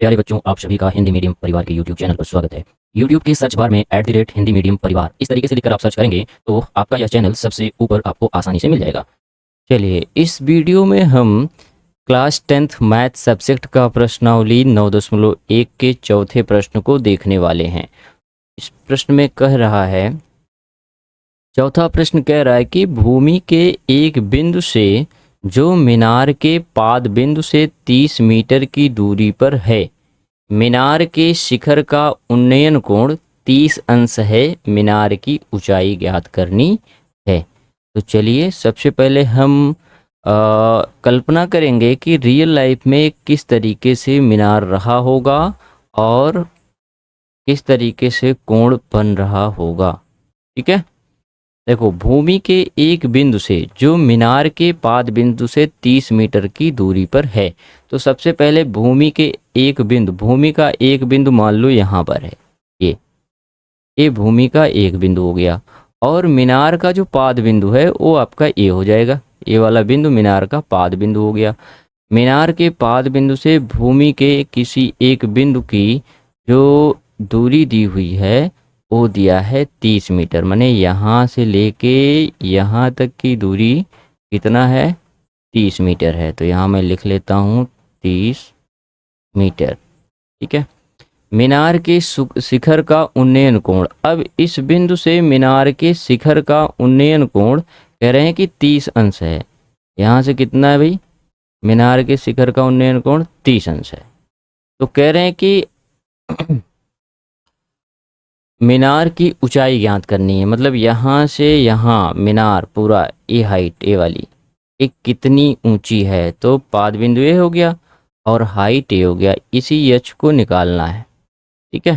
प्यारे बच्चों, आप सभी का हिंदी मीडियम परिवार के यूट्यूब चैनल पर स्वागत है। यूट्यूब के सर्च बार में @हिंदी मीडियम परिवार इस तरीके से लिखकर आप सर्च करेंगे तो आपका यह चैनल सबसे ऊपर आपको आसानी से मिल जाएगा। चलिए, इस वीडियो में हम क्लास 10th मैथ सब्जेक्ट का प्रश्नावली 9.1 के चौथे प्रश्न को देखने वाले हैं। इस प्रश्न में कह रहा है, चौथा प्रश्न कह रहा है कि भूमि के एक बिंदु से जो मीनार के पाद बिंदु से 30 मीटर की दूरी पर है, मीनार के शिखर का उन्नयन कोण 30 अंश है, मीनार की ऊंचाई ज्ञात करनी है। तो चलिए, सबसे पहले हम कल्पना करेंगे कि रियल लाइफ में किस तरीके से मीनार रहा होगा और किस तरीके से कोण बन रहा होगा। ठीक है, देखो, भूमि के एक बिंदु से जो मीनार के पाद बिंदु से 30 मीटर की दूरी पर है, तो सबसे पहले भूमि का एक बिंदु मान लो यहाँ पर है। ये भूमि का एक बिंदु हो गया और मीनार का जो पाद बिंदु है वो आपका ए हो जाएगा। ये वाला बिंदु मीनार का पाद बिंदु हो गया। मीनार के पाद बिंदु से भूमि के किसी एक बिंदु की जो दूरी दी हुई है वो दिया है 30 मीटर, माने यहाँ से लेके यहाँ तक की दूरी कितना है, 30 मीटर है। तो यहाँ मैं लिख लेता हूँ 30 मीटर। ठीक है, मीनार के शिखर का उन्नयन कोण, अब इस बिंदु से मीनार के शिखर का उन्नयन कोण कह रहे हैं कि 30 अंश है। यहाँ से कितना है भाई, मीनार के शिखर का उन्नयन कोण 30 अंश है। तो कह रहे हैं कि मीनार की ऊंचाई ज्ञात करनी है, मतलब यहाँ से यहाँ मीनार पूरा ए हाइट ए वाली एक कितनी ऊंची है। तो पाद बिंदु ए हो गया और हाइट ए हो गया, इसी एच को निकालना है। ठीक है,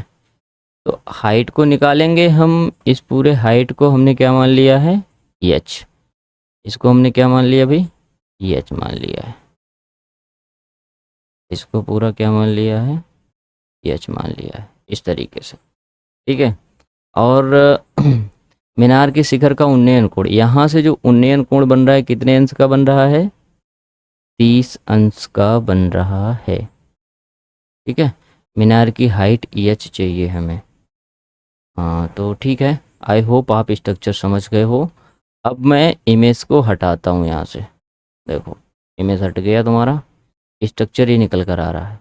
तो हाइट को निकालेंगे हम। इस पूरे हाइट को हमने क्या मान लिया है, एच। इसको हमने क्या मान लिया भाई, एच मान लिया है। इसको पूरा क्या मान लिया है, एच मान लिया है, इस तरीके से। ठीक है, और मीनार के शिखर का उन्नयन कोण, यहाँ से जो उन्नयन कोण बन रहा है कितने अंश का बन रहा है, 30 अंश का बन रहा है। ठीक है, मीनार की हाइट एच चाहिए हमें। हाँ, तो ठीक है, आई होप आप स्ट्रक्चर समझ गए हो। अब मैं इमेज को हटाता हूँ यहाँ से। देखो, इमेज हट गया, तुम्हारा स्ट्रक्चर ही निकल कर आ रहा है।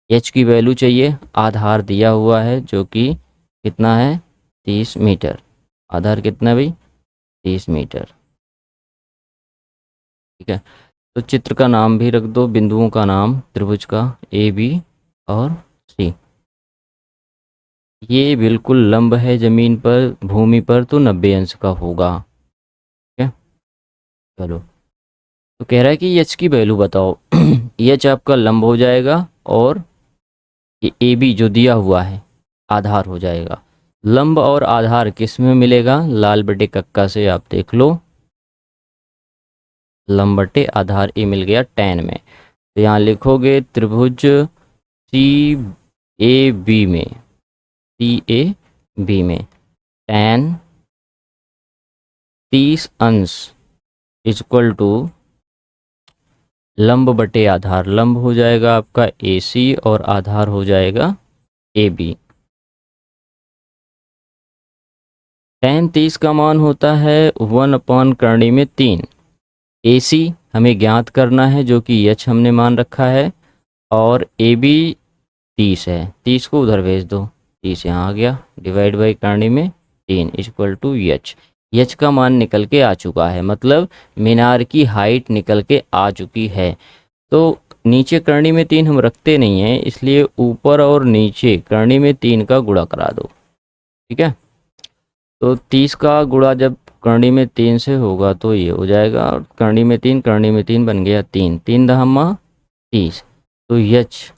एच की वैल्यू चाहिए, आधार दिया हुआ है जो कि कितना है, 30 मीटर। आधार कितना है भाई, 30 मीटर। ठीक है, तो चित्र का नाम भी रख दो, बिंदुओं का नाम त्रिभुज का ए बी और सी। ये बिल्कुल लंब है जमीन पर, भूमि पर, तो 90 अंश का होगा। ठीक है, चलो, तो कह रहा है कि एच की वैल्यू बताओ। एच आपका लंब हो जाएगा और ये ए बी जो दिया हुआ है आधार हो जाएगा। लंब और आधार किस में मिलेगा, लाल बटे कक्का से आप देख लो, लंब बटे आधार ए मिल गया tan में। तो यहाँ लिखोगे त्रिभुज सी ए बी में, सी ए बी में tan 30 अंश इक्वल टू लंब बटे आधार। लंब हो जाएगा आपका ए सी और आधार हो जाएगा ए बी। tan 30 का मान होता है 1/कर्ण में 3। ए सी हमें ज्ञात करना है जो कि एच हमने मान रखा है, और ए बी 30 है। 30 को उधर भेज दो, 30 यहाँ आ गया, डिवाइड बाई कर्ण में 3 इक्वल टू एच। एच का मान निकल के आ चुका है, मतलब मीनार की हाइट निकल के आ चुकी है। तो नीचे कर्णी में 3 हम रखते नहीं हैं, इसलिए ऊपर और नीचे कर्णी में 3 का गुणा करा दो। ठीक है, तो 30 का गुणा जब कर्णी में 3 से होगा तो ये हो जाएगा, और कर्णी में 3 बन गया 3, 3 दहमा 30। तो एच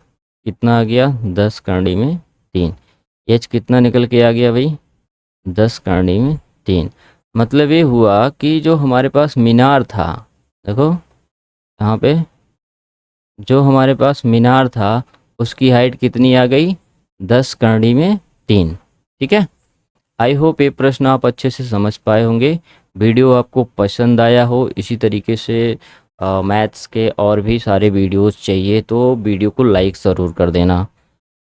कितना आ गया, 10 कर्णी में 3। एच कितना निकल के आ गया भाई, 10 कर्णी में 3। मतलब ये हुआ कि जो हमारे पास मीनार था, देखो यहाँ पे जो हमारे पास मीनार था उसकी हाइट कितनी आ गई, 10 कर्णी में 3। ठीक है, आई होप ये प्रश्न आप अच्छे से समझ पाए होंगे। वीडियो आपको पसंद आया हो, इसी तरीके से मैथ्स के और भी सारे वीडियोस चाहिए तो वीडियो को लाइक ज़रूर कर देना।